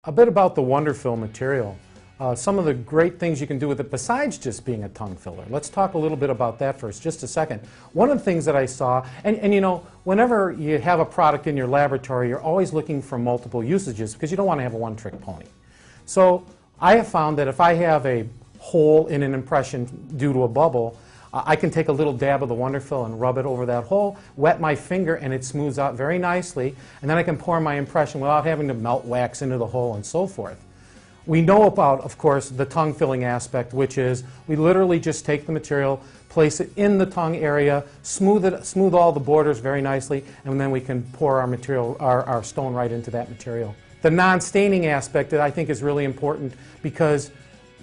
A bit about the Wonderfill material. Some of the great things you can do with it besides just being a tongue filler. Let's talk a little bit about that first, just a second. One of the things that I saw, and you know, whenever you have a product in your laboratory, you're always looking for multiple usages because you don't want to have a one-trick pony. So I have found that if I have a hole in an impression due to a bubble, I can take a little dab of the Wonderfill and rub it over that hole, wet my finger, and it smooths out very nicely, and then I can pour my impression without having to melt wax into the hole and so forth. We know about, of course, the tongue filling aspect, which is we literally just take the material, place it in the tongue area, smooth all the borders very nicely, and then we can pour our material, our stone right into that material. The non-staining aspect that I think is really important because,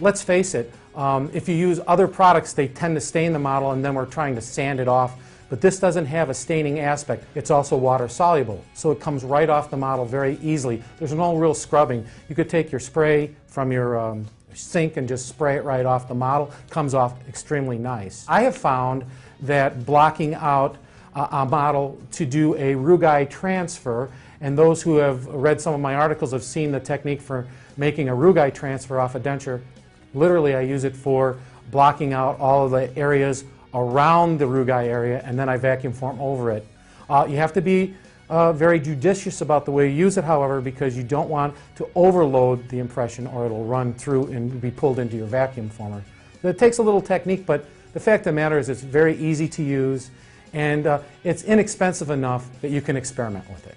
let's face it, if you use other products, they tend to stain the model and then we're trying to sand it off. But this doesn't have a staining aspect. It's also water soluble, so it comes right off the model very easily. There's no real scrubbing. You could take your spray from your sink and just spray it right off the model. It comes off extremely nice. I have found that blocking out a model to do a rugai transfer, and those who have read some of my articles have seen the technique for making a rugai transfer off a denture. Literally, I use it for blocking out all of the areas around the rugai area, and then I vacuum form over it. You have to be very judicious about the way you use it, however, because you don't want to overload the impression or it'll run through and be pulled into your vacuum former. So it takes a little technique, but the fact of the matter is it's very easy to use, and it's inexpensive enough that you can experiment with it.